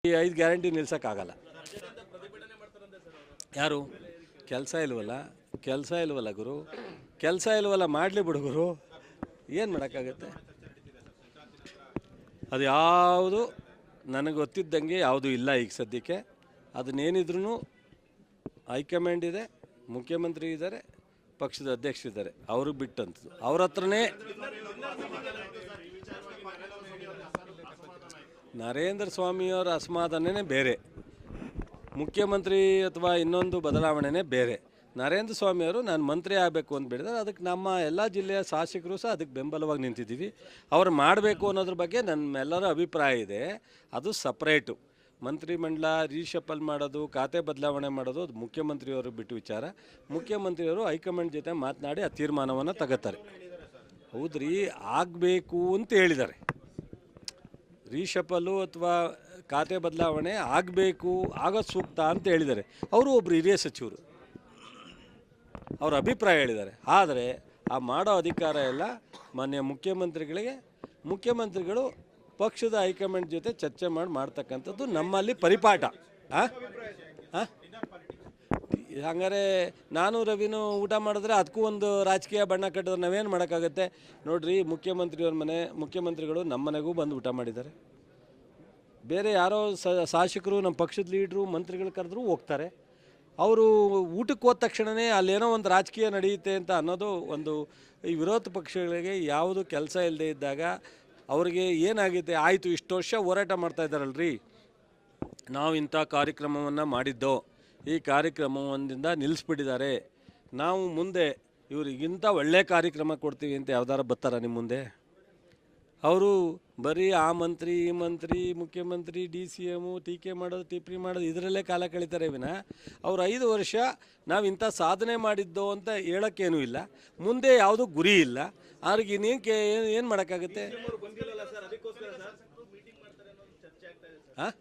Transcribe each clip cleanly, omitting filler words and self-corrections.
ಈ 5 ಗ್ಯಾರಂಟಿ ನಿಲ್ಸೋಕ್ಕಾಗಲ್ಲ. ಯಾರು ಕೆಲಸ ಇಲ್ವಲ್ಲ ಗುರು, ಕೆಲಸ ಇಲ್ವಲ್ಲ, ಮಾಡಲಿ ಬಿಡು ಗುರು, ಏನು ಮಾಡೋಕ್ಕಾಗತ್ತೆ? ಅದು ಯಾವುದು ನನಗೆ ಗೊತ್ತಿದ್ದಂಗೆ ಯಾವುದೂ ಇಲ್ಲ ಈಗ ಸದ್ಯಕ್ಕೆ. ಅದನ್ನೇನಿದ್ರೂ ಹೈಕಮಾಂಡ್ ಇದೆ, ಮುಖ್ಯಮಂತ್ರಿ ಇದ್ದಾರೆ, ಪಕ್ಷದ ಅಧ್ಯಕ್ಷರಿದ್ದಾರೆ, ಅವ್ರಿಗೆ ಬಿಟ್ಟಂಥದ್ದು. ಅವ್ರ ಹತ್ರನೇ ನರೇಂದ್ರ ಸ್ವಾಮಿಯವರ ಅಸಮಾಧಾನನೇ ಬೇರೆ, ಮುಖ್ಯಮಂತ್ರಿ ಅಥವಾ ಇನ್ನೊಂದು ಬದಲಾವಣೆನೇ ಬೇರೆ. ನರೇಂದ್ರ ಸ್ವಾಮಿಯವರು ನಾನು ಮಂತ್ರಿ ಆಗಬೇಕು ಅಂತ ಬಿಡಿದ್ರೆ ಅದಕ್ಕೆ ನಮ್ಮ ಎಲ್ಲ ಜಿಲ್ಲೆಯ ಶಾಸಕರು ಸಹ ಅದಕ್ಕೆ ಬೆಂಬಲವಾಗಿ ನಿಂತಿದ್ದೀವಿ. ಅವ್ರು ಮಾಡಬೇಕು ಅನ್ನೋದ್ರ ಬಗ್ಗೆ ನಮ್ಮೆಲ್ಲರ ಅಭಿಪ್ರಾಯ ಇದೆ. ಅದು ಸಪ್ರೇಟು. ಮಂತ್ರಿಮಂಡಲ ರೀಶಫಲ್ ಮಾಡೋದು, ಖಾತೆ ಬದಲಾವಣೆ ಮಾಡೋದು ಅದು ಮುಖ್ಯಮಂತ್ರಿಯವರು ಬಿಟ್ಟು ವಿಚಾರ. ಮುಖ್ಯಮಂತ್ರಿಯವರು ಹೈಕಮಾಂಡ್ ಜೊತೆ ಮಾತನಾಡಿ ಆ ತೀರ್ಮಾನವನ್ನು ತಗೋತಾರೆ. ಹೌದ್ರಿ, ಆಗಬೇಕು ಅಂತ ಹೇಳಿದ್ದಾರೆ. ರೀಶಫಲು ಅಥವಾ ಖಾತೆ ಬದಲಾವಣೆ ಆಗಬೇಕು, ಆಗೋದು ಸೂಕ್ತ ಅಂತ ಹೇಳಿದ್ದಾರೆ. ಅವರು ಒಬ್ಬರು ಹಿರಿಯ ಸಚಿವರು, ಅವ್ರ ಅಭಿಪ್ರಾಯ ಹೇಳಿದ್ದಾರೆ. ಆದರೆ ಆ ಮಾಡೋ ಅಧಿಕಾರ ಎಲ್ಲ ಮಾನ್ಯ ಮುಖ್ಯಮಂತ್ರಿಗಳಿಗೆ. ಮುಖ್ಯಮಂತ್ರಿಗಳು ಪಕ್ಷದ ಹೈಕಮಾಂಡ್ ಜೊತೆ ಚರ್ಚೆ ಮಾಡ್ತಕ್ಕಂಥದ್ದು ನಮ್ಮಲ್ಲಿ ಪರಿಪಾಠ. ಹಂಗಾರೆ ನಾನು ರವಿನೂ ಊಟ ಮಾಡಿದ್ರೆ ಅದಕ್ಕೂ ಒಂದು ರಾಜಕೀಯ ಬಣ್ಣ ಕಟ್ಟಿದ್ರೆ ನಾವೇನು ಮಾಡೋಕ್ಕಾಗತ್ತೆ? ನೋಡಿರಿ, ಮುಖ್ಯಮಂತ್ರಿಗಳು ನಮ್ಮ ಮನೆಗೂ ಬಂದು ಊಟ ಮಾಡಿದ್ದಾರೆ. ಬೇರೆ ಯಾರೋ ಶಾಸಕರು, ನಮ್ಮ ಪಕ್ಷದ ಲೀಡ್ರು, ಮಂತ್ರಿಗಳು ಕರೆದ್ರೂ ಹೋಗ್ತಾರೆ. ಅವರು ಊಟಕ್ಕೆ ಹೋದ ತಕ್ಷಣವೇ ಅಲ್ಲೇನೋ ಒಂದು ರಾಜಕೀಯ ನಡೆಯುತ್ತೆ ಅಂತ ಅನ್ನೋದು ಒಂದು. ಈ ವಿರೋಧ ಪಕ್ಷಗಳಿಗೆ ಯಾವುದು ಕೆಲಸ ಇಲ್ಲದೆ ಇದ್ದಾಗ ಅವ್ರಿಗೆ ಏನಾಗಿದೆ, ಆಯಿತು ಇಷ್ಟು ವರ್ಷ ಹೋರಾಟ ಮಾಡ್ತಾ ಇದ್ದಾರಲ್ರಿ, ನಾವು ಇಂಥ ಕಾರ್ಯಕ್ರಮವನ್ನು ಮಾಡಿದ್ದೋ, ಈ ಕಾರ್ಯಕ್ರಮದಿಂದ ನಿಲ್ಲಿಸ್ಬಿಟ್ಟಿದ್ದಾರೆ, ನಾವು ಮುಂದೆ ಇವ್ರಿಗಿಂತ ಒಳ್ಳೆಯ ಕಾರ್ಯಕ್ರಮ ಕೊಡ್ತೀವಿ ಅಂತ ಯಾವ್ದಾರು ಬರ್ತಾರ ನಿಮ್ಮ ಮುಂದೆ? ಅವರು ಬರೀ ಆ ಮಂತ್ರಿ, ಈ ಮಂತ್ರಿ, ಮುಖ್ಯಮಂತ್ರಿ, DCM ಟೀಕೆ ಮಾಡೋದು, ಟಿಪ್ಪಣಿ ಮಾಡೋದು, ಇದರಲ್ಲೇ ಕಾಲ ಕಳೀತಾರೆ ವಿನ ಅವ್ರು 5 ವರ್ಷ ನಾವು ಇಂಥ ಸಾಧನೆ ಮಾಡಿದ್ದೋ ಅಂತ ಹೇಳೋಕ್ಕೇನೂ ಇಲ್ಲ. ಮುಂದೆ ಯಾವುದೂ ಗುರಿ ಇಲ್ಲ. ಅವ್ರಿಗೆ ಏನು ಮಾಡೋಕ್ಕಾಗುತ್ತೆ? ಹಾಂ,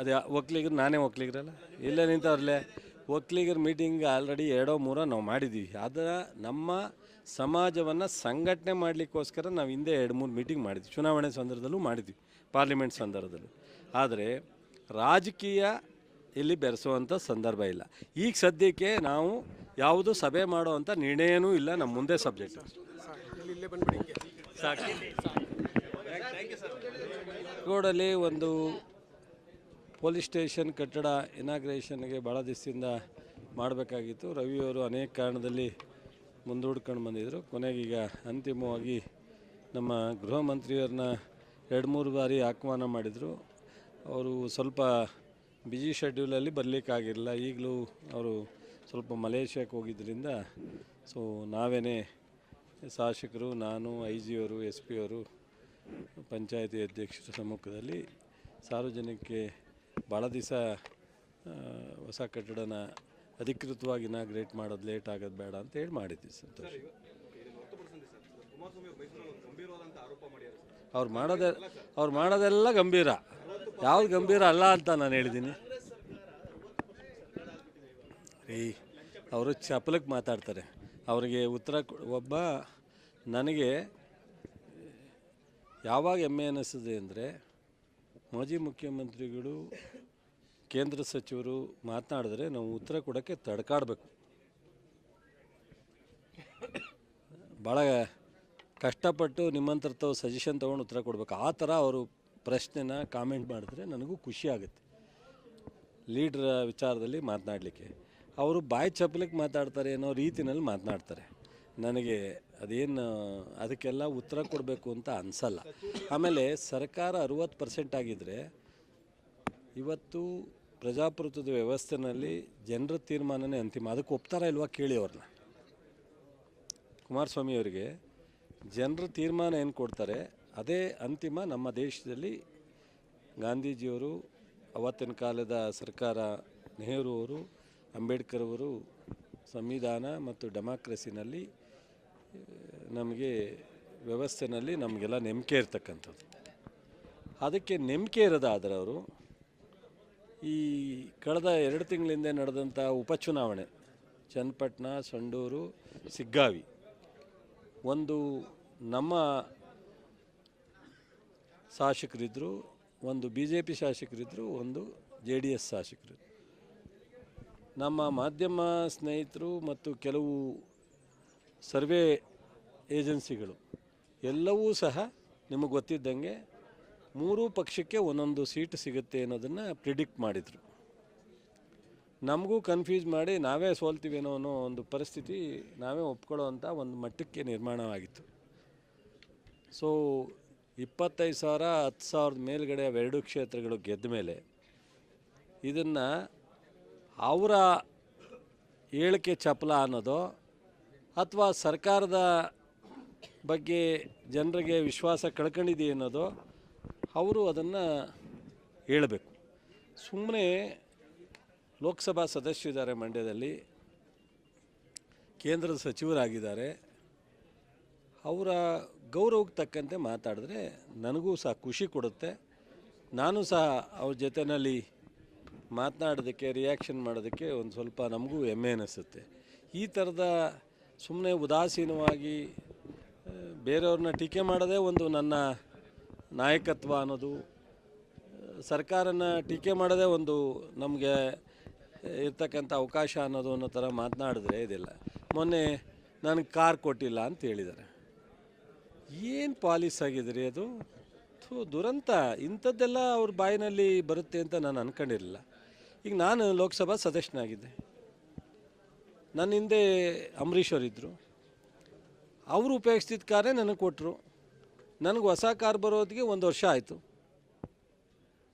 ಅದೇ ಒಕ್ಕಲಿಗರು, ನಾನೇ ಒಕ್ಕಲಿಗರಲ್ಲ, ಇಲ್ಲೇ ನಿಂತವ್ರಲ್ಲೇ ಒಕ್ಕಲಿಗರ ಮೀಟಿಂಗ್ ಆಲ್ರೆಡಿ 2-3 ನಾವು ಮಾಡಿದ್ದೀವಿ. ಅದರ ನಮ್ಮ ಸಮಾಜವನ್ನು ಸಂಘಟನೆ ಮಾಡಲಿಕ್ಕೋಸ್ಕರ ನಾವು ಹಿಂದೆ 2-3 ಮೀಟಿಂಗ್ ಮಾಡಿದ್ವಿ. ಚುನಾವಣೆ ಸಂದರ್ಭದಲ್ಲೂ ಮಾಡಿದ್ವಿ, ಪಾರ್ಲಿಮೆಂಟ್ ಸಂದರ್ಭದಲ್ಲೂ. ಆದರೆ ರಾಜಕೀಯ ಇಲ್ಲಿ ಬೆರೆಸುವಂಥ ಸಂದರ್ಭ ಇಲ್ಲ. ಈಗ ಸದ್ಯಕ್ಕೆ ನಾವು ಯಾವುದು ಸಭೆ ಮಾಡೋವಂಥ ನಿರ್ಣಯನೂ ಇಲ್ಲ. ನಮ್ಮ ಮುಂದೆ ಸಬ್ಜೆಕ್ಟ್ ಸಾಕು. ರೋಡಲ್ಲಿ ಒಂದು ಪೊಲೀಸ್ ಸ್ಟೇಷನ್ ಕಟ್ಟಡ ಇನಾಗ್ರೇಷನ್ಗೆ ಭಾಳ ದಿವಸದಿಂದ ಮಾಡಬೇಕಾಗಿತ್ತು. ರವಿಯವರು ಅನೇಕ ಕಾರಣದಲ್ಲಿ ಮುಂದೂಡ್ಕೊಂಡು ಬಂದಿದ್ದರು. ಕೊನೆಗೀಗ ಅಂತಿಮವಾಗಿ ನಮ್ಮ ಗೃಹ ಮಂತ್ರಿಯವ್ರನ್ನ 2-3 ಬಾರಿ ಆಹ್ವಾನ ಮಾಡಿದರು. ಅವರು ಸ್ವಲ್ಪ ಬ್ಯುಸಿ ಶೆಡ್ಯೂಲಲ್ಲಿ ಬರಲಿಕ್ಕಾಗಿರಲಿಲ್ಲ. ಈಗಲೂ ಅವರು ಸ್ವಲ್ಪ ಮಲೇಷ್ಯಾಕ್ಕೆ ಹೋಗಿದ್ದರಿಂದ ನಾವೇ ಶಾಸಕರು, ನಾನು, IG ಅವರು, SP ಅವರು, ಪಂಚಾಯತಿ ಅಧ್ಯಕ್ಷರ ಸಮ್ಮುಖದಲ್ಲಿ ಸಾರ್ವಜನಿಕಕ್ಕೆ ಭಾಳ ದಿವಸ ಹೊಸ ಕಟ್ಟಡನ ಅಧಿಕೃತವಾಗಿ ಇನಾಗ್ರೇಟ್ ಮಾಡೋದು ಲೇಟ್ ಆಗೋದು ಬೇಡ ಅಂತ ಹೇಳಿ ಮಾಡಿದ್ವಿ. ಸಂತೋಷ. ಅವ್ರು ಮಾಡೋದೆಲ್ಲ ಗಂಭೀರ, ಯಾವ್ದು ಗಂಭೀರ ಅಲ್ಲ ಅಂತ ನಾನು ಹೇಳಿದ್ದೀನಿ ರೀ. ಅವರು ಚಪಲಕ್ಕೆ ಮಾತಾಡ್ತಾರೆ. ಅವರಿಗೆ ಉತ್ತರ ನನಗೆ ಯಾವಾಗ ಹೆಮ್ಮೆ ಅನ್ನಿಸ್ತದೆ ಅಂದರೆ, ಮಾಜಿ ಮುಖ್ಯಮಂತ್ರಿಗಳು, ಕೇಂದ್ರ ಸಚಿವರು ಮಾತನಾಡಿದ್ರೆ ನಾವು ಉತ್ತರ ಕೊಡೋಕ್ಕೆ ತಡ್ಕಾಡಬೇಕು. ಭಾಳ ಕಷ್ಟಪಟ್ಟು ನಿಮ್ಮಂತರ ಸಜೆಷನ್ ತೊಗೊಂಡು ಉತ್ತರ ಕೊಡಬೇಕು. ಆ ಥರ ಅವರು ಪ್ರಶ್ನೆನ ಕಾಮೆಂಟ್ ಮಾಡಿದ್ರೆ ನನಗೂ ಖುಷಿ ಆಗುತ್ತೆ. ಲೀಡ್ರ ವಿಚಾರದಲ್ಲಿ ಮಾತನಾಡಲಿಕ್ಕೆ ಅವರು ಬಾಯಿ ಚಪ್ಪಲಿಕ್ಕೆ ಮಾತಾಡ್ತಾರೆ ಅನ್ನೋ ರೀತಿಯಲ್ಲಿ ಮಾತನಾಡ್ತಾರೆ. ನನಗೆ ಅದಕ್ಕೆಲ್ಲ ಉತ್ತರ ಕೊಡಬೇಕು ಅಂತ ಅನಿಸಲ್ಲ. ಆಮೇಲೆ ಸರ್ಕಾರ 60% ಆಗಿದ್ದರೆ ಇವತ್ತು ಪ್ರಜಾಪ್ರಭುತ್ವದ ವ್ಯವಸ್ಥೆಯಲ್ಲಿ ಜನರ ತೀರ್ಮಾನನೇ ಅಂತಿಮ. ಅದಕ್ಕೆ ಒಪ್ತಾರಾ ಇಲ್ವಾ ಕೇಳಿ ಅವ್ರನ್ನ. ಕುಮಾರಸ್ವಾಮಿ ಅವರಿಗೆ ಜನರ ತೀರ್ಮಾನ ಏನು ಕೊಡ್ತಾರೆ ಅದೇ ಅಂತಿಮ. ನಮ್ಮ ದೇಶದಲ್ಲಿ ಗಾಂಧೀಜಿಯವರು, ಅವತ್ತಿನ ಕಾಲದ ಸರ್ಕಾರ, ನೆಹರು ಅವರು, ಅಂಬೇಡ್ಕರ್ ಅವರು ಸಂವಿಧಾನ ಮತ್ತು ಡೆಮಾಕ್ರಸಿನಲ್ಲಿ ನಮಗೆ ವ್ಯವಸ್ಥೆಯಲ್ಲಿ ನಮಗೆಲ್ಲ ನಂಬಿಕೆ ಇರ್ತಕ್ಕಂಥದ್ದು. ಅದಕ್ಕೆ ನಂಬಿಕೆ ಇರೋದಾದರೆ ಅವರು ಈ ಕಳೆದ 2 ತಿಂಗಳಿಂದ ನಡೆದಂಥ ಉಪಚುನಾವಣೆ ಚನ್ನಪಟ್ಟಣ, ಸಂಡೂರು, ಸಿಗ್ಗಾವಿ, ಒಂದು ನಮ್ಮ ಶಾಸಕರಿದ್ದರು, ಒಂದು BJP ಶಾಸಕರಿದ್ದರು, ಒಂದು JDS ಶಾಸಕರು. ನಮ್ಮ ಮಾಧ್ಯಮ ಸ್ನೇಹಿತರು ಮತ್ತು ಕೆಲವು ಸರ್ವೆ ಏಜೆನ್ಸಿಗಳು ಎಲ್ಲವೂ ಸಹ ನಿಮಗೆ ಗೊತ್ತಿದ್ದಂಗೆ 3 ಪಕ್ಷಕ್ಕೆ ಒಂದೊಂದು ಸೀಟ್ ಸಿಗುತ್ತೆ ಅನ್ನೋದನ್ನು ಪ್ರಿಡಿಕ್ಟ್ ಮಾಡಿದರು. ನಮಗೂ ಕನ್ಫ್ಯೂಸ್ ಮಾಡಿ ನಾವೇ ಸೋಲ್ತೀವೇನೋ ಅನ್ನೋ ಒಂದು ಪರಿಸ್ಥಿತಿ ನಾವೇ ಒಪ್ಕೊಳ್ಳೋ ಅಂಥ ಒಂದು ಮಟ್ಟಕ್ಕೆ ನಿರ್ಮಾಣವಾಗಿತ್ತು. ಸೊ 25,000 10,000 ಮೇಲ್ಗಡೆ ಅವೆರಡು ಕ್ಷೇತ್ರಗಳು ಗೆದ್ದ ಮೇಲೆ ಇದನ್ನು ಅವರ ಹೇಳಿಕೆ ಚಪಲ ಅನ್ನೋದು ಅಥವಾ ಸರ್ಕಾರದ ಬಗ್ಗೆ ಜನರಿಗೆ ವಿಶ್ವಾಸ ಕಳ್ಕೊಂಡಿದೆ ಅನ್ನೋದು ಅವರು ಅದನ್ನು ಹೇಳಬೇಕು. ಸುಮ್ಮನೆ ಲೋಕಸಭಾ ಸದಸ್ಯರಿದ್ದಾರೆ, ಮಂಡ್ಯದಲ್ಲಿ ಕೇಂದ್ರದ ಸಚಿವರಾಗಿದ್ದಾರೆ, ಅವರ ಗೌರವಕ್ಕೆ ತಕ್ಕಂತೆ ಮಾತಾಡಿದ್ರೆ ನನಗೂ ಸಹ ಖುಷಿ ಕೊಡುತ್ತೆ. ನಾನು ಸಹ ಅವ್ರ ಜೊತೆಯಲ್ಲಿ ಮಾತನಾಡೋದಕ್ಕೆ, ರಿಯಾಕ್ಷನ್ ಮಾಡೋದಕ್ಕೆ ಒಂದು ಸ್ವಲ್ಪ ನಮಗೂ ಹೆಮ್ಮೆ ಅನ್ನಿಸುತ್ತೆ. ಈ ಥರದ ಸುಮ್ಮನೆ ಉದಾಸೀನವಾಗಿ ಬೇರೆಯವ್ರನ್ನ ಟೀಕೆ ಮಾಡೋದೇ ಒಂದು ನನ್ನ ನಾಯಕತ್ವ ಅನ್ನೋದು, ಸರ್ಕಾರನ ಟೀಕೆ ಮಾಡೋದೇ ಒಂದು ನಮಗೆ ಇರ್ತಕ್ಕಂಥ ಅವಕಾಶ ಅನ್ನೋ ಥರ ಮಾತನಾಡಿದ್ರೆ ಇದಿಲ್ಲ. ಮೊನ್ನೆ ನನಗೆ ಕಾರ್ ಕೊಟ್ಟಿಲ್ಲ ಅಂತ ಹೇಳಿದ್ದಾರೆ. ಏನು ಪಾಲಿಸ್ ಆಗಿದ್ರಿ ಅದು? ದುರಂತ. ಇಂಥದ್ದೆಲ್ಲ ಅವ್ರ ಬಾಯಿನಲ್ಲಿ ಬರುತ್ತೆ ಅಂತ ನಾನು ಅಂದ್ಕೊಂಡಿರಲಿಲ್ಲ. ಈಗ ನಾನು ಲೋಕಸಭಾ ಸದಸ್ಯನಾಗಿದ್ದೆ, ನನ್ನ ಹಿಂದೆ ಅಂಬರೀಷ್ ಅವರಿದ್ದರು, ಅವರು ಉಪಯೋಗಿಸ್ತಿದ್ದ ಕಾರೇ ನನಗೆ ಕೊಟ್ಟರು. ನನಗೆ ಹೊಸ ಕಾರ್ ಬರೋದಕ್ಕೆ 1 ವರ್ಷ ಆಯಿತು.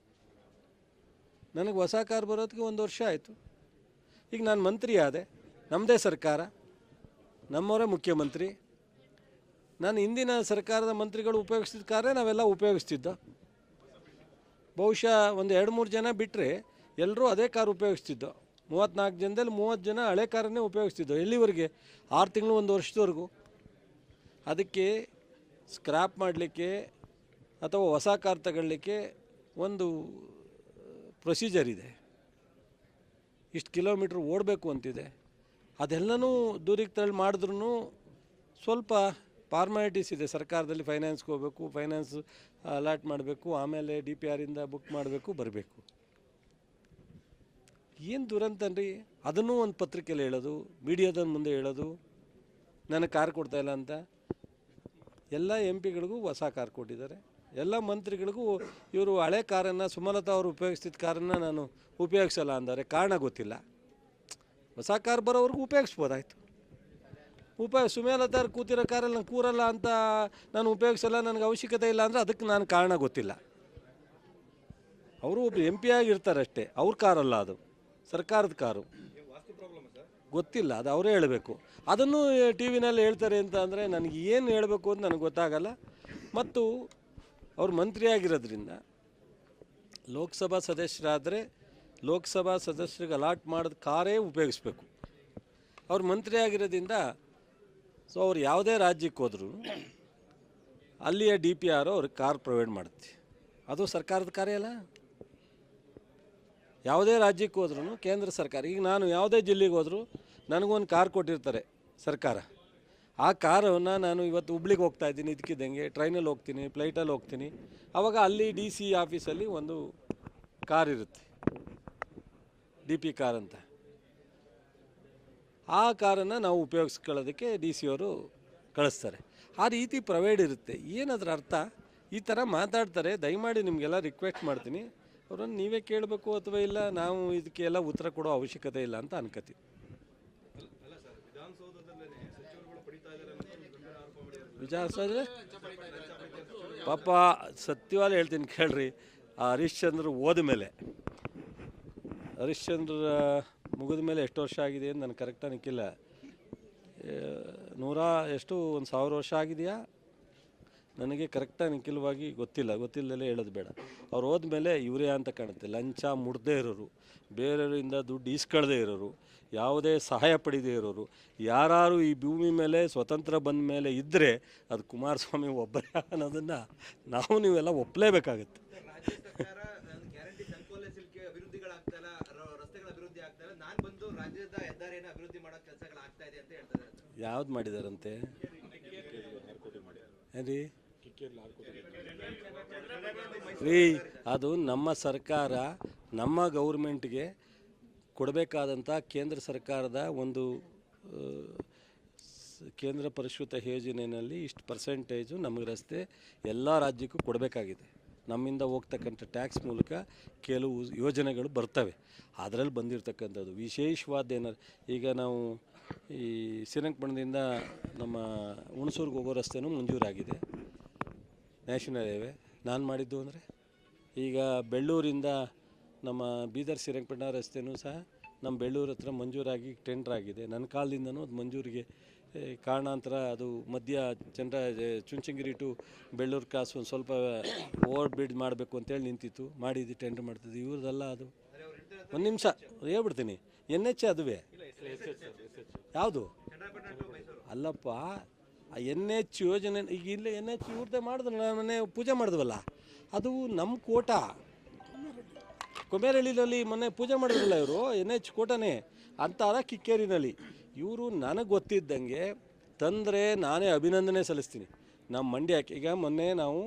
ನನಗೆ ಹೊಸ ಕಾರ್ ಬರೋದಕ್ಕೆ 1 ವರ್ಷ ಆಯಿತು. ಈಗ ನಾನು ಮಂತ್ರಿ ಆದೆ, ನಮ್ಮದೇ ಸರ್ಕಾರ, ನಮ್ಮವರೇ ಮುಖ್ಯಮಂತ್ರಿ. ನಾನು ಹಿಂದಿನ ಸರ್ಕಾರದ ಮಂತ್ರಿಗಳು ಉಪಯೋಗಿಸ್ತಿದ್ದ ಕಾರೇ ನಾವೆಲ್ಲ ಉಪಯೋಗಿಸ್ತಿದ್ದೋ. ಬಹುಶಃ ಒಂದು 2-3 ಜನ ಬಿಟ್ಟರೆ ಎಲ್ಲರೂ ಅದೇ ಕಾರ್ ಉಪಯೋಗಿಸ್ತಿದ್ದೋ. 34 ಜನದಲ್ಲಿ 30 ಜನ ಹಳೆ ಕಾರನ್ನೇ ಉಪಯೋಗಿಸ್ತಿದ್ದೋ. ಎಲ್ಲಿವರೆಗೆ? 6 ತಿಂಗಳು 1 ವರ್ಷದವರೆಗೂ. ಅದಕ್ಕೆ ಸ್ಕ್ರ್ಯಾಪ್ ಮಾಡಲಿಕ್ಕೆ ಅಥವಾ ಹೊಸ ಕಾರ್ ತಗೊಳ್ಳಿಕ್ಕೆ ಒಂದು ಪ್ರೊಸೀಜರ್ ಇದೆ, ಇಷ್ಟು ಕಿಲೋಮೀಟ್ರ್ ಓಡಬೇಕು ಅಂತಿದೆ. ಅದೆಲ್ಲನೂ ದೂರಿಗೆ ತಳ್ಳಿ ಮಾಡಿದ್ರೂ ಸ್ವಲ್ಪ ಫಾರ್ಮಾಲಿಟೀಸ್ ಇದೆ. ಸರ್ಕಾರದಲ್ಲಿ ಫೈನಾನ್ಸ್ಗೆ ಹೋಗಬೇಕು, ಫೈನಾನ್ಸ್ ಅಲಾಟ್ ಮಾಡಬೇಕು, ಆಮೇಲೆ DPR ಇಂದ ಬುಕ್ ಮಾಡಬೇಕು, ಬರಬೇಕು. ಏನು ದುರಂತನ್ರಿ. ಅದನ್ನೂ ಒಂದು ಪತ್ರಿಕೆಯಲ್ಲಿ ಹೇಳೋದು, ಮೀಡಿಯಾದ ಮುಂದೆ ಹೇಳೋದು ನನಗೆ ಕಾರ್ ಕೊಡ್ತಾಯಿಲ್ಲ ಅಂತ. ಎಲ್ಲ MP ಗಳಿಗೂ ಹೊಸ ಕಾರ್ ಕೊಟ್ಟಿದ್ದಾರೆ, ಎಲ್ಲ ಮಂತ್ರಿಗಳಿಗೂ ಇವರು ಹಳೆ ಕಾರನ್ನು, ಸುಮಲತಾ ಅವರು ಉಪಯೋಗಿಸ್ತಿದ್ದ ಕಾರನ್ನು ನಾನು ಉಪಯೋಗಿಸಲ್ಲ ಅಂದರೆ ಕಾರಣ ಗೊತ್ತಿಲ್ಲ. ಹೊಸ ಕಾರ್ ಬರೋವ್ರಿಗೂ ಉಪಯೋಗಿಸ್ಬೋದಾಯ್ತು. ಸುಮಲತಾ ಕೂತಿರೋ ಕಾರಲ್ಲಿ ನಾನು ಕೂರಲ್ಲ ಅಂತ ನಾನು ಉಪಯೋಗಿಸಲ್ಲ, ನನಗೆ ಅವಶ್ಯಕತೆ ಇಲ್ಲ ಅಂದರೆ ಅದಕ್ಕೆ ನಾನು ಕಾರಣ ಗೊತ್ತಿಲ್ಲ. ಅವರು ಒಬ್ಬ MP ಆಗಿರ್ತಾರೆ ಅಷ್ಟೇ, ಅವ್ರ ಕಾರಲ್ಲ, ಅದು ಸರ್ಕಾರದ ಕಾರು. ಗೊತ್ತಿಲ್ಲ, ಅದು ಅವರೇ ಹೇಳಬೇಕು. ಅದನ್ನು TV ನಲ್ಲಿ ಹೇಳ್ತಾರೆ ಅಂತ ಅಂದರೆ ನನಗೆ ಏನು ಹೇಳಬೇಕು ಅಂತ ನನಗೆ ಗೊತ್ತಾಗಲ್ಲ. ಮತ್ತು ಅವರು ಮಂತ್ರಿ ಆಗಿರೋದ್ರಿಂದ ಲೋಕಸಭಾ ಸದಸ್ಯರಾದರೆ ಲೋಕಸಭಾ ಸದಸ್ಯರಿಗೆ ಅಲಾಟ್ ಮಾಡಿದ ಕಾರೇ ಉಪಯೋಗಿಸ್ಬೇಕು. ಅವ್ರು ಮಂತ್ರಿ ಆಗಿರೋದ್ರಿಂದ ಸೊ ಅವ್ರು ಯಾವುದೇ ರಾಜ್ಯಕ್ಕೆ ಹೋದರೂ ಅಲ್ಲಿಯ DPR ಅವ್ರಿಗೆ ಕಾರ್ ಪ್ರೊವೈಡ್ ಮಾಡುತ್ತೆ. ಅದು ಸರ್ಕಾರದ ಕಾರ್ಯ ಅಲ್ಲ. ಯಾವುದೇ ರಾಜ್ಯಕ್ಕೆ ಹೋದ್ರೂ ಕೇಂದ್ರ ಸರ್ಕಾರ, ಈಗ ನಾನು ಯಾವುದೇ ಜಿಲ್ಲೆಗೆ ಹೋದರೂ ನನಗೊಂದು ಕಾರ್ ಕೊಟ್ಟಿರ್ತಾರೆ ಸರ್ಕಾರ. ಆ ಕಾರನ್ನು ನಾನು ಇವತ್ತು ಹುಬ್ಳಿಗೆ ಹೋಗ್ತಾ ಇದ್ದೀನಿ, ಇದಕ್ಕಿದ್ದಂಗೆ ಟ್ರೈನಲ್ಲಿ ಹೋಗ್ತೀನಿ, ಫ್ಲೈಟಲ್ಲಿ ಹೋಗ್ತೀನಿ. ಆವಾಗ ಅಲ್ಲಿ DC ಆಫೀಸಲ್ಲಿ ಒಂದು ಕಾರ್ ಇರುತ್ತೆ, DP ಕಾರ್ ಅಂತ. ಆ ಕಾರನ್ನು ನಾವು ಉಪಯೋಗಿಸ್ಕೊಳ್ಳೋದಕ್ಕೆ DC ಅವರು ಕಳಿಸ್ತಾರೆ. ಆ ರೀತಿ ಪ್ರೊವೈಡ್ ಇರುತ್ತೆ. ಏನದ್ರ ಅರ್ಥ? ಈ ಥರ ಮಾತಾಡ್ತಾರೆ. ದಯಮಾಡಿ ನಿಮಗೆಲ್ಲ ರಿಕ್ವೆಸ್ಟ್ ಮಾಡ್ತೀನಿ, ಅವರನ್ನು ನೀವೇ ಕೇಳಬೇಕು ಅಥವಾ ಇಲ್ಲ, ನಾವು ಇದಕ್ಕೆಲ್ಲ ಉತ್ತರ ಕೊಡೋ ಅವಶ್ಯಕತೆ ಇಲ್ಲ ಅಂತ ಅನ್ಕೋತೀವಿ. ವಿಚಾರಿಸಿದ್ರೆ ಪಾಪ ಸತ್ಯವಾಗಿ ಹೇಳ್ತೀನಿ ಕೇಳ್ರಿ. ಆ ಹರಿಶ್ಚಂದ್ರ ಹೋದ ಮೇಲೆ, ಹರಿಶ್ಚಂದ್ರ ಮುಗಿದ ಮೇಲೆ ಎಷ್ಟು ವರ್ಷ ಆಗಿದೆ ಅಂತ ನನಗೆ ಕರೆಕ್ಟಾಗಿ ನಿಕ್ಕಿಲ್ಲ. 100 ವರ್ಷ ಆಗಿದೆಯಾ ನನಗೆ ಕರೆಕ್ಟಾಗಿ ನಿಖಿಲವಾಗಿ ಗೊತ್ತಿಲ್ಲದಲ್ಲೇ ಹೇಳೋದು ಬೇಡ. ಅವ್ರು ಹೋದ್ಮೇಲೆ ಇವರೇ ಅಂತ ಕಾಣುತ್ತೆ. ಲಂಚ ಮುಡ್ದೇ ಇರೋರು, ಬೇರೆಯವರಿಂದ ದುಡ್ಡು ಈಸ್ಕೊಳ್ಳದೇ ಇರೋರು, ಯಾವುದೇ ಸಹಾಯ ಪಡೆದೇ ಇರೋರು, ಯಾರು ಈ ಭೂಮಿ ಮೇಲೆ ಸ್ವತಂತ್ರ ಬಂದ ಮೇಲೆ ಇದ್ದರೆ ಅದು ಕುಮಾರಸ್ವಾಮಿ ಒಬ್ಬರೇ ಅನ್ನೋದನ್ನು ನಾವು ನೀವೆಲ್ಲ ಒಪ್ಪಲೇಬೇಕಾಗತ್ತೆ. ಯಾವ್ದು ಮಾಡಿದಾರಂತೆ? ಏನ್ರಿ ರೀ ಅದು ನಮ್ಮ ಸರ್ಕಾರ ನಮ್ಮ ಗೌರ್ಮೆಂಟ್ಗೆ ಕೊಡಬೇಕಾದಂಥ ಕೇಂದ್ರ ಸರ್ಕಾರದ ಒಂದು ಕೇಂದ್ರ ಪರಿಷ್ಕೃತ ಯೋಜನೆಯಲ್ಲಿ ಇಷ್ಟು ಪರ್ಸೆಂಟೇಜು ನಮಗೆ ರಸ್ತೆ ಎಲ್ಲ ರಾಜ್ಯಕ್ಕೂ ಕೊಡಬೇಕಾಗಿದೆ. ನಮ್ಮಿಂದ ಹೋಗ್ತಕ್ಕಂಥ ಟ್ಯಾಕ್ಸ್ ಮೂಲಕ ಕೆಲವು ಯೋಜನೆಗಳು ಬರ್ತವೆ. ಅದರಲ್ಲಿ ಬಂದಿರತಕ್ಕಂಥದ್ದು ವಿಶೇಷವಾದ ಏನಾರು ಈಗ ನಾವು ಈ ಶ್ರೀರಂಗಪಟ್ಟಣದಿಂದ ನಮ್ಮ ಹುಣಸೂರಿಗೆ ಹೋಗೋ ರಸ್ತೆನೂ ಮಂಜೂರಾಗಿದೆ, ನ್ಯಾಷನಲ್ ಹೈವೇ. ನಾನು ಮಾಡಿದ್ದು ಅಂದರೆ ಈಗ ಬೆಳ್ಳೂರಿಂದ ನಮ್ಮ ಬೀದರ್ ಶ್ರೀರಂಗಪಟ್ಟಣ ರಸ್ತೆನೂ ಸಹ ನಮ್ಮ ಬೆಳ್ಳೂರು ಹತ್ರ ಮಂಜೂರಾಗಿ ಟೆಂಡರ್ ಆಗಿದೆ. ನನ್ನ ಕಾಲದಿಂದನೂ ಅದು ಮಂಜೂರಿಗೆ ಕಾರಣಾಂತರ ಅದು ಮಧ್ಯ ಚುಂಚನಗಿರಿ ಟು ಬೆಳ್ಳೂರು ಕ್ರಾಸ್ ಒಂದು ಸ್ವಲ್ಪ ಓವರ್ ಬ್ರಿಡ್ಜ್ ಮಾಡಬೇಕು ಅಂತೇಳಿ ನಿಂತಿತ್ತು, ಮಾಡಿದ್ದು ಟೆಂಡರ್ ಮಾಡ್ತಿದ್ದು. ಇವ್ರದ್ದಲ್ಲ ಅದು. ಒಂದು ನಿಮಿಷ ಹೇಳ್ಬಿಡ್ತೀನಿ. NH ಅದುವೇ ಯಾವುದು ಅಲ್ಲಪ್ಪ, ಆ NH ಯೋಜನೆ ಈಗ ಇಲ್ಲೇ NH ಇವ್ರದ್ದೇ ಮಾಡಿದ್ರೆ ನಾನೇ ಪೂಜೆ ಮಾಡಿದ್ವಲ್ಲ, ಅದು ನಮ್ಮ ಕೋಟ. ಕೊಮೇರಳ್ಳಿನಲ್ಲಿ ಮೊನ್ನೆ ಪೂಜೆ ಮಾಡಿದ್ರಲ್ಲ ಇವರು, NH ಕೋಟನೇ ಅಂತಾರ ಕಿಕ್ಕೇರಿನಲ್ಲಿ. ಇವರು ನನಗೆ ಗೊತ್ತಿದ್ದಂಗೆ ತಂದರೆ ನಾನೇ ಅಭಿನಂದನೆ ಸಲ್ಲಿಸ್ತೀನಿ ನಮ್ಮ ಮಂಡ್ಯಕ್ಕೆ. ಈಗ ಮೊನ್ನೆ ನಾವು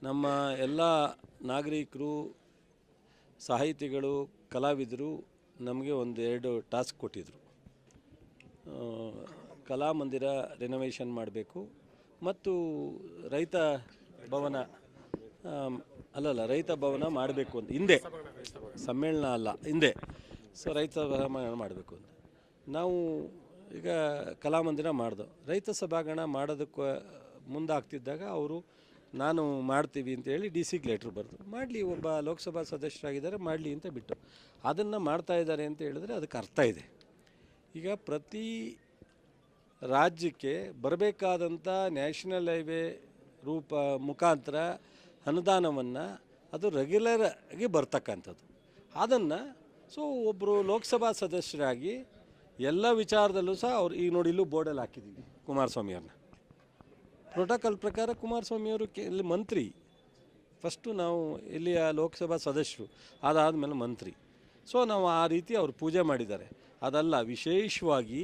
ನಮ್ಮ ಎಲ್ಲ ನಾಗರಿಕರು, ಸಾಹಿತಿಗಳು, ಕಲಾವಿದರು ನಮಗೆ ಒಂದೆರಡು ಟಾಸ್ಕ್ ಕೊಟ್ಟಿದ್ದರು. ಕಲಾಮಂದಿರ ರಿನೋವೇಷನ್ ಮಾಡಬೇಕು ಮತ್ತು ರೈತ ಭವನ ರೈತ ಭವನ ಮಾಡಬೇಕು ಅಂತ ಹಿಂದೆ ಸಮ್ಮೇಳನ ಅಲ್ಲ ಹಿಂದೆ. ಸೊ ರೈತ ಭವನ ಮಾಡಬೇಕು ಅಂತ ನಾವು ಈಗ ಕಲಾಮಂದಿರ ಮಾಡ್ದೋ. ರೈತ ಸಭಾಂಗಣ ಮಾಡೋದಕ್ಕೆ ಮುಂದಾಗ್ತಿದ್ದಾಗ ಅವರು ನಾನು ಮಾಡ್ತೀವಿ ಅಂತೇಳಿ DC ಲೆಟ್ರ್ ಬರೆದು ಮಾಡಲಿ, ಒಬ್ಬ ಲೋಕಸಭಾ ಸದಸ್ಯರಾಗಿದ್ದಾರೆ ಮಾಡಲಿ ಅಂತ ಬಿಟ್ಟು ಅದನ್ನು ಮಾಡ್ತಾಯಿದ್ದಾರೆ ಅಂತ ಹೇಳಿದ್ರೆ ಅದಕ್ಕೆ ಅರ್ಥ ಇದೆ. ಈಗ ಪ್ರತಿ ರಾಜ್ಯಕ್ಕೆ ಬರಬೇಕಾದಂಥ ನ್ಯಾಷನಲ್ ಹೈವೇ ಮುಖಾಂತರ ಅನುದಾನವನ್ನು ಅದು ರೆಗ್ಯುಲರ್ ಆಗಿ ಬರ್ತಕ್ಕಂಥದ್ದು. ಅದನ್ನು ಒಬ್ಬರು ಲೋಕಸಭಾ ಸದಸ್ಯರಾಗಿ ಎಲ್ಲ ವಿಚಾರದಲ್ಲೂ ಸಹ ಅವ್ರು ಈಗ ನೋಡಿ ಇಲ್ಲೂ ಬೋರ್ಡಲ್ಲಿ ಹಾಕಿದ್ದೀವಿ ಕುಮಾರಸ್ವಾಮಿಯವ್ರನ್ನ. ಪ್ರೋಟೋಕಾಲ್ ಪ್ರಕಾರ ಕುಮಾರಸ್ವಾಮಿಯವರು ಇಲ್ಲಿ ಮಂತ್ರಿ, ಫಸ್ಟು ನಾವು ಇಲ್ಲಿಯ ಲೋಕಸಭಾ ಸದಸ್ಯರು, ಅದಾದಮೇಲೆ ಮಂತ್ರಿ. ಸೊ ನಾವು ಆ ರೀತಿ ಅವರು ಪೂಜೆ ಮಾಡಿದ್ದಾರೆ. ಅದಲ್ಲ, ವಿಶೇಷವಾಗಿ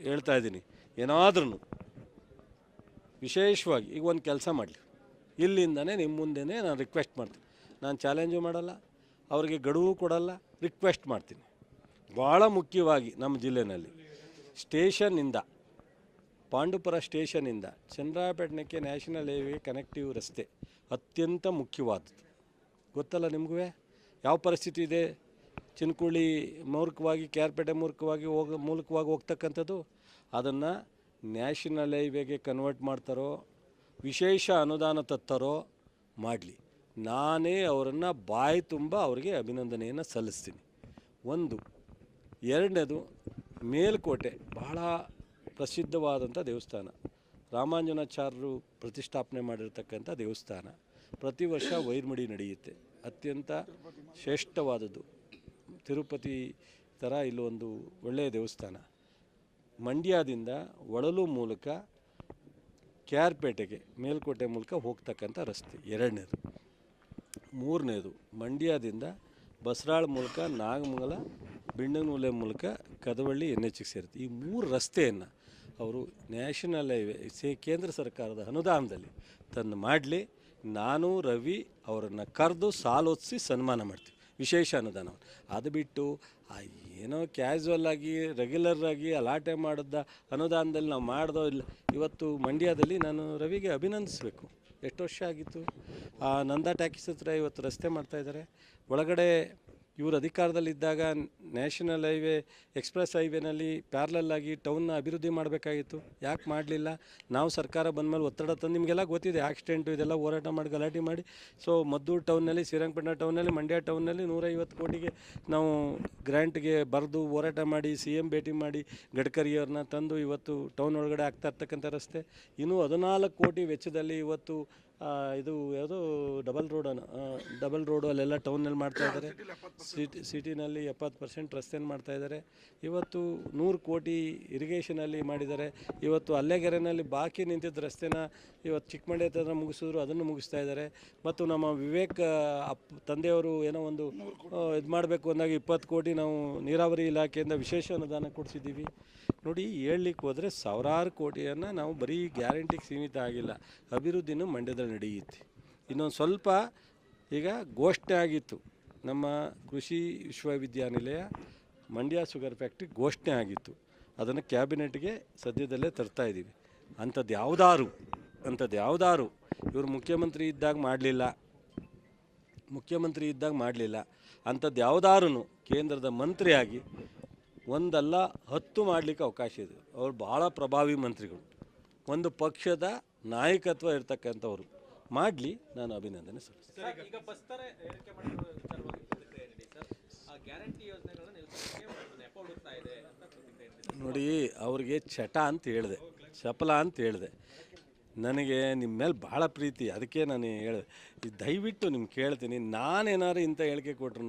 ಹೇಳ್ತಾ ಇದ್ದೀನಿ, ಏನಾದ್ರೂ ವಿಶೇಷವಾಗಿ ಈಗ ಒಂದು ಕೆಲಸ ಮಾಡಲಿ, ಇಲ್ಲಿಂದನೇ ನಿಮ್ಮ ಮುಂದೆನೇ ನಾನು ರಿಕ್ವೆಸ್ಟ್ ಮಾಡ್ತೀನಿ. ನಾನು ಚಾಲೆಂಜು ಮಾಡಲ್ಲ, ಅವ್ರಿಗೆ ಗಡುವು ಕೊಡಲ್ಲ, ರಿಕ್ವೆಸ್ಟ್ ಮಾಡ್ತೀನಿ. ಭಾಳ ಮುಖ್ಯವಾಗಿ ನಮ್ಮ ಜಿಲ್ಲೆಯಲ್ಲಿ ಸ್ಟೇಷನ್ನಿಂದ ಪಾಂಡುಪುರ ಸ್ಟೇಷನ್ನಿಂದ ಚನ್ನರಾಯಪಟ್ಟಣಕ್ಕೆ ನ್ಯಾಷನಲ್ ಹೈವೇ ಕನೆಕ್ಟಿವ್ ರಸ್ತೆ ಅತ್ಯಂತ ಮುಖ್ಯವಾದದ್ದು. ಗೊತ್ತಲ್ಲ ನಿಮಗೂ ಯಾವ ಪರಿಸ್ಥಿತಿ ಇದೆ. ಚಿನಕುಳಿ ಮೂಲಕವಾಗಿ KR ಪೇಟೆ ಮೂಲಕವಾಗಿ ಹೋಗ್ತಕ್ಕಂಥದ್ದು. ಅದನ್ನು ನ್ಯಾಷನಲ್ ಹೈವೇಗೆ ಕನ್ವರ್ಟ್ ಮಾಡ್ತಾರೋ, ವಿಶೇಷ ಅನುದಾನ ತತ್ತಾರೋ ಮಾಡಲಿ, ನಾನೇ ಅವರನ್ನು ಬಾಯಿ ತುಂಬ ಅವರಿಗೆ ಅಭಿನಂದನೆಯನ್ನು ಸಲ್ಲಿಸ್ತೀನಿ. ಒಂದು. ಎರಡನೇದು, ಮೇಲ್ಕೋಟೆ ಬಹಳ ಪ್ರಸಿದ್ಧವಾದಂಥ ದೇವಸ್ಥಾನ, ರಾಮಾಂಜನಾಚಾರ್ಯರು ಪ್ರತಿಷ್ಠಾಪನೆ ಮಾಡಿರ್ತಕ್ಕಂಥ ದೇವಸ್ಥಾನ. ಪ್ರತಿ ವರ್ಷ ವೈರ್ಮಡಿ ನಡೆಯುತ್ತೆ, ಅತ್ಯಂತ ಶ್ರೇಷ್ಠವಾದದ್ದು. ತಿರುಪತಿ ಥರ ಇಲ್ಲೊಂದು ಒಳ್ಳೆಯ ದೇವಸ್ಥಾನ. ಮಂಡ್ಯದಿಂದ ಒಳಲು ಮೂಲಕ KR ಪೇಟೆಗೆ ಮೇಲ್ಕೋಟೆ ಮೂಲಕ ಹೋಗ್ತಕ್ಕಂಥ ರಸ್ತೆ ಎರಡನೇದು. ಮೂರನೇದು, ಮಂಡ್ಯದಿಂದ ಬಸರಾಳ ಮೂಲಕ ನಾಗಮಂಗಲ, ಬಿಂಡನೂಲೆ ಮೂಲಕ ಕದವಳ್ಳಿ NHಗೆ ಸೇರುತ್ತೆ. ಈ ಮೂರು ರಸ್ತೆಯನ್ನು ಅವರು ನ್ಯಾಷನಲ್ ಹೈವೇ ಕೇಂದ್ರ ಸರ್ಕಾರದ ಅನುದಾನದಲ್ಲಿ ತಂದು ಮಾಡಲಿ. ನಾನು ರವಿ ಅವರನ್ನು ಕರೆದು ಸಾಲೋತ್ಸಿ ಸನ್ಮಾನ ಮಾಡ್ತೀವಿ, ವಿಶೇಷ ಅನುದಾನವನ್ನು. ಅದು ಬಿಟ್ಟು ಏನೋ ಕ್ಯಾಶುವಲ್ ಆಗಿ ರೆಗ್ಯುಲರ್ ಆಗಿ ಅಲಾಟೆ ಮಾಡಿದ್ದ ಅನುದಾನದಲ್ಲಿ ನಾವು ಮಾಡ್ದೋ ಇಲ್ಲ. ಇವತ್ತು ಮಂಡ್ಯದಲ್ಲಿ ನಾನು ರವಿಗೆ ಅಭಿನಂದಿಸಬೇಕು. ಎಷ್ಟು ವರ್ಷ ಆಗಿತ್ತು ನಂದಾ ಟ್ಯಾಕಿಸ್ ಹತ್ರ ಇವತ್ತು ರಸ್ತೆ ಮಾಡ್ತಾಯಿದ್ದಾರೆ. ಒಳಗಡೆ ಇವರು ಅಧಿಕಾರದಲ್ಲಿದ್ದಾಗ ನ್ಯಾಷನಲ್ ಹೈವೇ ಎಕ್ಸ್ಪ್ರೆಸ್ ಹೈವೇನಲ್ಲಿ ಪ್ಯಾರಲಲ್ ಆಗಿ ಟೌನ್ನ ಅಭಿವೃದ್ಧಿ ಮಾಡಬೇಕಾಗಿತ್ತು, ಯಾಕೆ ಮಾಡಲಿಲ್ಲ? ನಾವು ಸರ್ಕಾರ ಬಂದಮೇಲೆ ಒತ್ತಡ ತಂದು, ನಿಮಗೆಲ್ಲ ಗೊತ್ತಿದೆ, ಆಕ್ಸಿಡೆಂಟು ಇದೆಲ್ಲ ಹೋರಾಟ ಮಾಡಿ ಗಲಾಟೆ ಮಾಡಿ. ಸೊ ಮದ್ದೂರು ಟೌನ್ನಲ್ಲಿ, ಶ್ರೀರಂಗಪಟ್ಟಣ ಟೌನ್ನಲ್ಲಿ, ಮಂಡ್ಯ ಟೌನ್ನಲ್ಲಿ 150 ಕೋಟಿಗೆ ನಾವು ಗ್ರ್ಯಾಂಟ್ಗೆ ಬರೆದು ಹೋರಾಟ ಮಾಡಿ CM ಭೇಟಿ ಮಾಡಿ ಗಡ್ಕರಿಯವ್ರನ್ನ ತಂದು ಇವತ್ತು ಟೌನ್ ಒಳಗಡೆ ಆಗ್ತಾ ಇರ್ತಕ್ಕಂಥ ರಸ್ತೆ. ಇನ್ನೂ 14 ಕೋಟಿ ವೆಚ್ಚದಲ್ಲಿ ಇವತ್ತು ಇದು ಯಾವುದು ಡಬಲ್ ರೋಡು ಅಲ್ಲೆಲ್ಲ ಟೌನಲ್ಲಿ ಮಾಡ್ತಾಯಿದ್ದಾರೆ. ಸಿಟಿನಲ್ಲಿ 70% ರಸ್ತೆಯನ್ನು ಮಾಡ್ತಾಯಿದ್ದಾರೆ. ಇವತ್ತು 100 ಕೋಟಿ ಇರಿಗೇಷನಲ್ಲಿ ಮಾಡಿದ್ದಾರೆ. ಇವತ್ತು ಅಲ್ಲೆಗೆರೆನಲ್ಲಿ ಬಾಕಿ ನಿಂತಿದ್ದ ರಸ್ತೆನ ಇವತ್ತು ಚಿಕ್ಕಮಂಡ್ಯ ಹತ್ರ ಮುಗಿಸಿದ್ರು, ಅದನ್ನು ಮುಗಿಸ್ತಾ ಇದ್ದಾರೆ. ಮತ್ತು ನಮ್ಮ ವಿವೇಕ್ ತಂದೆಯವರು ಏನೋ ಒಂದು ಇದು ಮಾಡಬೇಕು ಅಂದಾಗ 20 ಕೋಟಿ ನಾವು ನೀರಾವರಿ ಇಲಾಖೆಯಿಂದ ವಿಶೇಷ ಅನುದಾನ ಕೊಡಿಸಿದ್ದೀವಿ. ನೋಡಿ, ಹೇಳಲಿಕ್ಕೆ ಹೋದರೆ ಸಾವಿರಾರು ಕೋಟಿಯನ್ನು ನಾವು ಬರೀ ಗ್ಯಾರಂಟಿಗೆ ಸೀಮಿತ ಆಗಿಲ್ಲ, ಅಭಿವೃದ್ಧಿನೂ ಮಂಡ್ಯದಲ್ಲಿ ನಡೆಯುತ್ತೆ. ಇನ್ನೊಂದು ಸ್ವಲ್ಪ ಈಗ ಘೋಷಣೆ ಆಗಿತ್ತು, ನಮ್ಮ ಕೃಷಿ ವಿಶ್ವವಿದ್ಯಾನಿಲಯ ಮಂಡ್ಯ ಶುಗರ್ ಫ್ಯಾಕ್ಟ್ರಿ ಘೋಷಣೆ ಆಗಿತ್ತು. ಅದನ್ನು ಕ್ಯಾಬಿನೆಟ್ಗೆ ಸದ್ಯದಲ್ಲೇ ತರ್ತಾ ಇದ್ದೀವಿ. ಅಂಥದ್ದು ಯಾವುದಾರು ಇವರು ಮುಖ್ಯಮಂತ್ರಿ ಇದ್ದಾಗ ಮಾಡಲಿಲ್ಲ. ಅಂಥದ್ದು ಯಾವುದಾರು ಕೇಂದ್ರದ ಮಂತ್ರಿಯಾಗಿ ಒಂದಲ್ಲ 10 ಮಾಡಲಿಕ್ಕೆ ಅವಕಾಶ ಇದೆ. ಅವರು ಭಾಳ ಪ್ರಭಾವಿ ಮಂತ್ರಿಗಳು, ಒಂದು ಪಕ್ಷದ ನಾಯಕತ್ವ ಇರ್ತಕ್ಕಂಥವ್ರು. ಮಾಡಲಿ, ನಾನು ಅಭಿನಂದನೆ ಸಲ್ಲಿಸ್ತೀನಿ. ನೋಡಿ, ಅವ್ರಿಗೆ ಚಟ ಅಂತ ಹೇಳಿದೆ, ಚಪಲ ಅಂತ ಹೇಳಿದೆ. ನನಗೆ ನಿಮ್ಮ ಮೇಲೆ ಭಾಳ ಪ್ರೀತಿ, ಅದಕ್ಕೆ ನಾನು ಹೇಳಿದೆ. ದಯವಿಟ್ಟು ನಿಮ್ಗೆ ಕೇಳ್ತೀನಿ, ನಾನೇನಾದ್ರು ಇಂಥ ಹೇಳಿಕೆ ಕೊಟ್ರು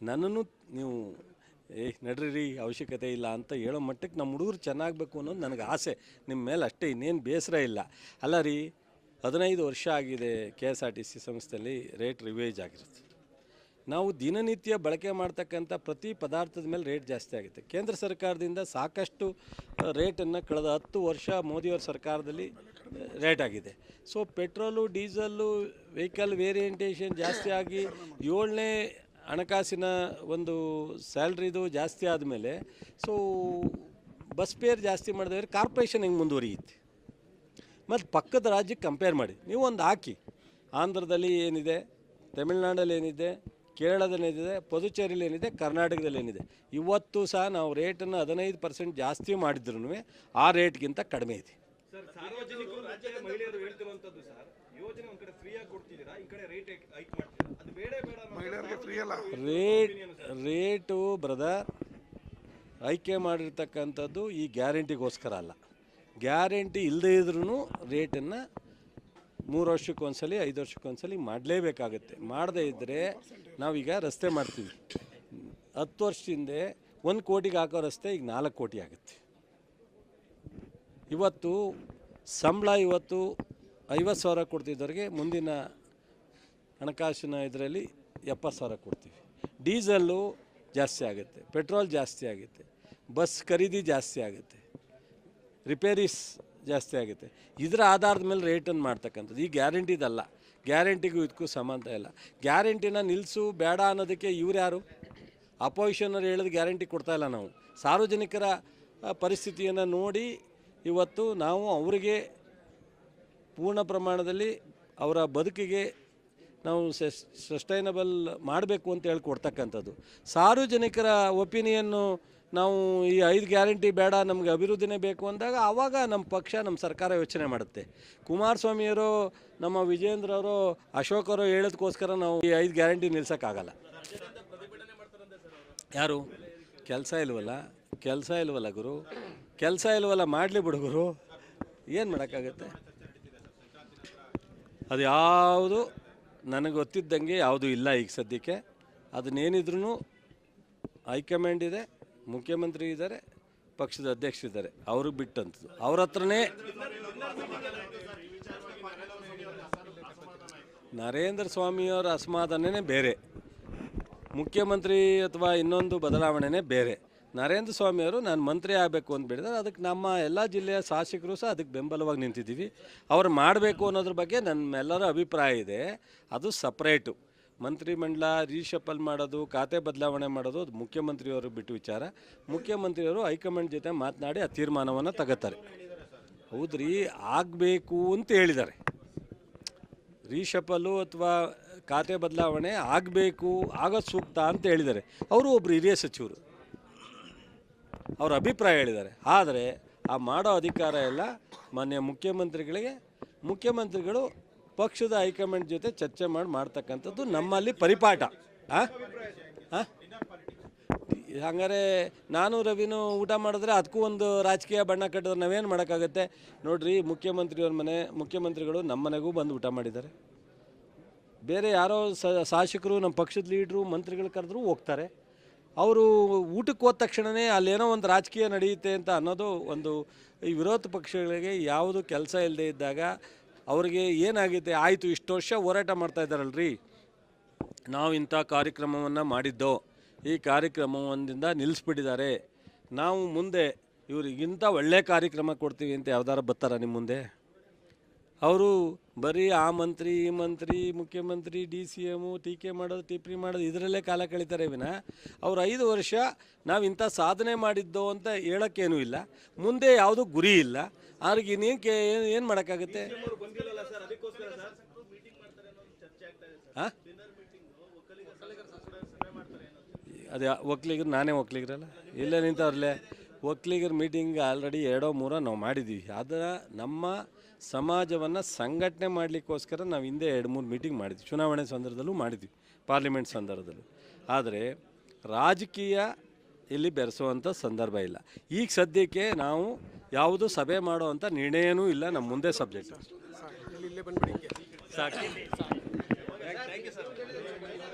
ನನ್ನನ್ನು ನೀವು ನಡ್ರಿ ಅವಶ್ಯಕತೆ ಇಲ್ಲ ಅಂತ ಹೇಳೋ ಮಟ್ಟಕ್ಕೆ ನಮ್ಮ ಹುಡುಗರು ಚೆನ್ನಾಗಬೇಕು ಅನ್ನೋದು ನನಗೆ ಆಸೆ ನಿಮ್ಮ ಮೇಲೆ, ಅಷ್ಟೇ. ಇನ್ನೇನು ಬೇಸರ ಇಲ್ಲ. ಅಲ್ಲ ರೀ, 15 ವರ್ಷ ಆಗಿದೆ KSRTC ಸಂಸ್ಥೆಯಲ್ಲಿ ರೇಟ್ ರಿವೈಸ್ ಆಗಿರುತ್ತೆ. ನಾವು ದಿನನಿತ್ಯ ಬಳಕೆ ಮಾಡ್ತಕ್ಕಂಥ ಪ್ರತಿ ಪದಾರ್ಥದ ಮೇಲೆ ರೇಟ್ ಜಾಸ್ತಿ ಆಗುತ್ತೆ. ಕೇಂದ್ರ ಸರ್ಕಾರದಿಂದ ಸಾಕಷ್ಟು ರೇಟನ್ನು ಕಳೆದ 10 ವರ್ಷ ಮೋದಿಯವರ ಸರ್ಕಾರದಲ್ಲಿ ರೇಟ್ ಆಗಿದೆ. ಸೊ ಪೆಟ್ರೋಲು, ಡೀಸಲ್ಲು, ವೆಹಿಕಲ್ ವೇರಿಯಂಟೇಷನ್ ಜಾಸ್ತಿ ಆಗಿ 7ನೇ ಹಣಕಾಸಿನ ಒಂದು ಸ್ಯಾಲ್ರಿದು ಜಾಸ್ತಿ ಆದಮೇಲೆ ಸೊ ಬಸ್ ಫೇರ್ ಜಾಸ್ತಿ ಮಾಡಿದ್ರೆ ಕಾರ್ಪೊರೇಷನ್ ಹೆಂಗೆ ಮುಂದುವರಿಯುತ್ತೆ? ಮತ್ತು ಪಕ್ಕದ ರಾಜ್ಯಕ್ಕೆ ಕಂಪೇರ್ ಮಾಡಿ ನೀವು ಒಂದು ಹಾಕಿ. ಆಂಧ್ರದಲ್ಲಿ ಏನಿದೆ, ತಮಿಳ್ನಾಡಲ್ಲಿ ಏನಿದೆ, ಕೇರಳದಲ್ಲಿ ಏನಿದೆ, ಪುದುಚೇರಿಲಿ ಏನಿದೆ, ಕರ್ನಾಟಕದಲ್ಲಿ ಏನಿದೆ. ಇವತ್ತು ಸಹ ನಾವು ರೇಟನ್ನು 15% ಜಾಸ್ತಿ ಮಾಡಿದ್ರೂ ಆ ರೇಟ್ಗಿಂತ ಕಡಿಮೆ ಇದೆ. ಸಾರ್ವಜನಿಕರು ಮಹಿಳೆಯರು ಹೇಳ್ತಿರುವಂಥದ್ದು ಸರ್, ಯೋಜನೆ ಒಂದು ಕಡೆ ಫ್ರೀಯಾಗಿ ಕೊಡ್ತಿದ್ದೀರಾ, ಈ ಕಡೆ ರೇಟ್ ಹೈಕ್ ಮಾಡ್ತೀರಾ, ಅದು ಬೇಡ ಮಹಿಳೆಯರಿಗೆ ಫ್ರೀ ಅಲ್ಲ. ರೇಟು ಬ್ರದರ್ ಆಯ್ಕೆ ಮಾಡಿರ್ತಕ್ಕಂಥದ್ದು ಈ ಗ್ಯಾರಂಟಿಗೋಸ್ಕರ ಅಲ್ಲ. ಗ್ಯಾರಂಟಿ ಇಲ್ಲದೇ ಇದ್ರೂ ರೇಟನ್ನು 3 ವರ್ಷಕ್ಕೊಂದ್ಸಲಿ 5 ವರ್ಷಕ್ಕೊಂದ್ಸಲಿ ಮಾಡಲೇಬೇಕಾಗುತ್ತೆ. ಮಾಡದೇ ಇದ್ದರೆ ನಾವೀಗ ರಸ್ತೆ ಮಾಡ್ತೀವಿ, 10 ವರ್ಷದಿಂದ 1 ಕೋಟಿಗೆ ಹಾಕೋ ರಸ್ತೆ ಈಗ 4 ಕೋಟಿ ಆಗುತ್ತೆ. ಇವತ್ತು ಸಂಬಳ 50,000 ಕೊಡ್ತಿದ್ದವ್ರಿಗೆ ಮುಂದಿನ ಹಣಕಾಸಿನ ಇದರಲ್ಲಿ 70,000 ಕೊಡ್ತೀವಿ. ಡೀಸಲ್ಲು ಜಾಸ್ತಿ ಆಗುತ್ತೆ, ಪೆಟ್ರೋಲ್ ಜಾಸ್ತಿ ಆಗುತ್ತೆ, ಬಸ್ ಖರೀದಿ ಜಾಸ್ತಿ ಆಗುತ್ತೆ, ರಿಪೇರೀಸ್ ಜಾಸ್ತಿ ಆಗುತ್ತೆ. ಇದರ ಆಧಾರದ ಮೇಲೆ ರೇಟನ್ನು ಮಾಡ್ತಕ್ಕಂಥದ್ದು. ಈ ಗ್ಯಾರಂಟಿದಲ್ಲ, ಗ್ಯಾರಂಟಿಗೂ ಇದಕ್ಕೂ ಸಂಬಂಧ ಇಲ್ಲ. ಗ್ಯಾರಂಟಿನ ನಿಲ್ಲಿಸು ಬೇಡ ಅನ್ನೋದಕ್ಕೆ ಇವ್ರು ಯಾರು? ಅಪೋಸಿಷನರು ಹೇಳಿದ ಗ್ಯಾರಂಟಿ ಕೊಡ್ತಾಯಿಲ್ಲ. ನಾವು ಸಾರ್ವಜನಿಕರ ಪರಿಸ್ಥಿತಿಯನ್ನು ನೋಡಿ ಇವತ್ತು ನಾವು ಅವರಿಗೆ ಪೂರ್ಣ ಪ್ರಮಾಣದಲ್ಲಿ ಅವರ ಬದುಕಿಗೆ ನಾವು ಸಸ್ಟೈನಬಲ್ ಮಾಡಬೇಕು ಅಂತ ಹೇಳಿ ಕೊಡ್ತಕ್ಕಂಥದ್ದು. ಸಾರ್ವಜನಿಕರ ಒಪಿನಿಯನ್ನು ನಾವು ಈ 5 ಗ್ಯಾರಂಟಿ ಬೇಡ, ನಮಗೆ ಅಭಿವೃದ್ಧಿನೇ ಬೇಕು ಅಂದಾಗ ಆವಾಗ ನಮ್ಮ ಪಕ್ಷ, ನಮ್ಮ ಸರ್ಕಾರ ಯೋಚನೆ ಮಾಡುತ್ತೆ. ಕುಮಾರಸ್ವಾಮಿಯವರು, ನಮ್ಮ ವಿಜೇಂದ್ರ ಅವರು, ಅಶೋಕ್ ಅವರು ಹೇಳೋದಕ್ಕೋಸ್ಕರ ನಾವು ಈ 5 ಗ್ಯಾರಂಟಿ ನಿಲ್ಸೋಕ್ಕಾಗಲ್ಲ. ಯಾರು? ಕೆಲಸ ಇಲ್ವಲ್ಲ ಗುರು, ಕೆಲಸ ಇಲ್ವಲ್ಲ, ಮಾಡಲಿ ಬಿಡುಗರು, ಏನು ಮಾಡೋಕ್ಕಾಗತ್ತೆ? ಅದು ಯಾವುದು ನನಗೆ ಗೊತ್ತಿದ್ದಂಗೆ ಯಾವುದೂ ಇಲ್ಲ ಈಗ ಸದ್ಯಕ್ಕೆ. ಅದನ್ನೇನಿದ್ರೂ ಹೈಕಮಾಂಡ್ ಇದೆ, ಮುಖ್ಯಮಂತ್ರಿ ಇದ್ದಾರೆ, ಪಕ್ಷದ ಅಧ್ಯಕ್ಷರಿದ್ದಾರೆ, ಅವ್ರಿಗೆ ಬಿಟ್ಟಂಥದ್ದು. ಅವ್ರ ಹತ್ರನೇ ನರೇಂದ್ರ ಸ್ವಾಮಿಯವರ ಅಸಮಾಧಾನನೇ ಬೇರೆ, ಮುಖ್ಯಮಂತ್ರಿ ಅಥವಾ ಇನ್ನೊಂದು ಬದಲಾವಣೆನೇ ಬೇರೆ. ನರೇಂದ್ರ ಸ್ವಾಮಿಯವರು ನಾನು ಮಂತ್ರಿ ಆಗಬೇಕು ಅಂತ ಬಿಡಿದ್ರೆ ಅದಕ್ಕೆ ನಮ್ಮ ಎಲ್ಲ ಜಿಲ್ಲೆಯ ಶಾಸಕರು ಸಹ ಅದಕ್ಕೆ ಬೆಂಬಲವಾಗಿ ನಿಂತಿದ್ದೀವಿ. ಅವ್ರು ಮಾಡಬೇಕು ಅನ್ನೋದ್ರ ಬಗ್ಗೆ ನಮ್ಮೆಲ್ಲರ ಅಭಿಪ್ರಾಯ ಇದೆ. ಅದು ಸಪ್ರೇಟು. ಮಂತ್ರಿಮಂಡಲ ರೀಶಫಲ್ ಮಾಡೋದು, ಖಾತೆ ಬದಲಾವಣೆ ಮಾಡೋದು ಅದು ಮುಖ್ಯಮಂತ್ರಿಯವರು ಬಿಟ್ಟು ವಿಚಾರ. ಮುಖ್ಯಮಂತ್ರಿಯವರು ಹೈಕಮಾಂಡ್ ಜೊತೆ ಮಾತನಾಡಿ ಆ ತೀರ್ಮಾನವನ್ನು ತಗೋತಾರೆ. ಹೌದ್ರಿ, ಆಗಬೇಕು ಅಂತ ಹೇಳಿದ್ದಾರೆ. ರೀಶಫಲು ಅಥವಾ ಖಾತೆ ಬದಲಾವಣೆ ಆಗಬೇಕು, ಆಗೋದು ಸೂಕ್ತ ಅಂತ ಹೇಳಿದ್ದಾರೆ. ಅವರು ಒಬ್ಬರು ಹಿರಿಯ ಸಚಿವರು, ಅವ್ರ ಅಭಿಪ್ರಾಯ ಹೇಳಿದ್ದಾರೆ. ಆದರೆ ಆ ಮಾಡೋ ಅಧಿಕಾರ ಎಲ್ಲ ಮಾನ್ಯ ಮುಖ್ಯಮಂತ್ರಿಗಳಿಗೆ. ಮುಖ್ಯಮಂತ್ರಿಗಳು ಪಕ್ಷದ ಹೈಕಮಾಂಡ್ ಜೊತೆ ಚರ್ಚೆ ಮಾಡ್ತಕ್ಕಂಥದ್ದು ನಮ್ಮಲ್ಲಿ ಪರಿಪಾಠ. ಹಂಗಾರೆ ನಾನು ರವಿನೂ ಊಟ ಮಾಡಿದ್ರೆ ಅದಕ್ಕೂ ಒಂದು ರಾಜಕೀಯ ಬಣ್ಣ ಕಟ್ಟಿದ್ರೆ ನಾವೇನು ಮಾಡೋಕ್ಕಾಗತ್ತೆ. ನೋಡಿರಿ, ಮುಖ್ಯಮಂತ್ರಿಗಳು ನಮ್ಮ ಮನೆಗೂ ಬಂದು ಊಟ ಮಾಡಿದ್ದಾರೆ. ಬೇರೆ ಯಾರೋ ಶಾಸಕರು, ನಮ್ಮ ಪಕ್ಷದ ಲೀಡ್ರು, ಮಂತ್ರಿಗಳು ಕರೆದ್ರೂ ಹೋಗ್ತಾರೆ. ಅವರು ಊಟಕ್ಕೆ ಹೋದ ತಕ್ಷಣವೇ ಅಲ್ಲೇನೋ ಒಂದು ರಾಜಕೀಯ ನಡೆಯುತ್ತೆ ಅಂತ ಅನ್ನೋದು ಒಂದು ಈ ವಿರೋಧ ಪಕ್ಷಗಳಿಗೆ ಯಾವುದು ಕೆಲಸ ಇಲ್ಲದೆ ಇದ್ದಾಗ ಅವ್ರಿಗೆ ಏನಾಗುತ್ತೆ, ಆಯಿತು ಇಷ್ಟು ವರ್ಷ ಹೋರಾಟ ಮಾಡ್ತಾ ಇದ್ದಾರಲ್ರಿ, ನಾವು ಇಂಥ ಕಾರ್ಯಕ್ರಮವನ್ನು ಮಾಡಿದ್ದೋ, ಈ ಕಾರ್ಯಕ್ರಮದಿಂದ ನಿಲ್ಲಿಸ್ಬಿಟ್ಟಿದ್ದಾರೆ, ನಾವು ಮುಂದೆ ಇವ್ರಿಗಿಂತ ಒಳ್ಳೆಯ ಕಾರ್ಯಕ್ರಮ ಕೊಡ್ತೀವಿ ಅಂತ ಯಾವ್ದಾರ ಬರ್ತಾರ ನಿಮ್ಮ ಮುಂದೆ? ಅವರು ಬರೀ ಆ ಮಂತ್ರಿ, ಈ ಮಂತ್ರಿ, ಮುಖ್ಯಮಂತ್ರಿ, DCM ಟೀಕೆ ಮಾಡೋದು, ಟಿಪ್ಪಣಿ ಮಾಡೋದು ಇದರಲ್ಲೇ ಕಾಲ ಕಳೀತಾರೆ ವಿನ ಅವ್ರು 5 ವರ್ಷ ನಾವು ಇಂಥ ಸಾಧನೆ ಮಾಡಿದ್ದೋ ಅಂತ ಹೇಳೋಕ್ಕೇನೂ ಇಲ್ಲ, ಮುಂದೆ ಯಾವುದೂ ಗುರಿ ಇಲ್ಲ. ಅವ್ರಿಗೆ ಏನು ಮಾಡೋಕ್ಕಾಗುತ್ತೆ? ಬಂದಿಲ್ಲಲ್ಲ ಸರ್, ಅದಕ್ಕೋಸ್ಕರ ಸರ್ ಮೀಟಿಂಗ್ ಮಾಡ್ತಾರೆ ಅನ್ನೋ ಚರ್ಚೆ ಆಗ್ತಾ ಇದೆ ಸರ್. ಹಾಂ, ಅದೇ ಒಕ್ಕಲಿಗರು, ನಾನೇ ಒಕ್ಕಲಿಗರಲ್ಲ, ಇಲ್ಲೇ ನಿಂತವ್ರಲ್ಲೇ ಒಕ್ಕಲಿಗರ ಮೀಟಿಂಗ್ ಆಲ್ರೆಡಿ 2-3 ನಾವು ಮಾಡಿದ್ದೀವಿ. ಅದರ ನಮ್ಮ ಸಮಾಜವನ್ನು ಸಂಘಟನೆ ಮಾಡಲಿಕ್ಕೋಸ್ಕರ ನಾವು ಹಿಂದೆ 2-3 ಮೀಟಿಂಗ್ ಮಾಡಿದ್ವಿ, ಚುನಾವಣೆ ಸಂದರ್ಭದಲ್ಲೂ ಮಾಡಿದ್ವಿ, ಪಾರ್ಲಿಮೆಂಟ್ ಸಂದರ್ಭದಲ್ಲೂ. ಆದರೆ ರಾಜಕೀಯ ಇಲ್ಲಿ ಬೆರೆಸುವಂಥ ಸಂದರ್ಭ ಇಲ್ಲ. ಈಗ ಸದ್ಯಕ್ಕೆ ನಾವು ಯಾವುದು ಸಭೆ ಮಾಡೋ ಅಂಥ ನಿರ್ಣಯನೂ ಇಲ್ಲ ನಮ್ಮ ಮುಂದೆ ಸಬ್ಜೆಕ್ಟ್. ಸಾಕು.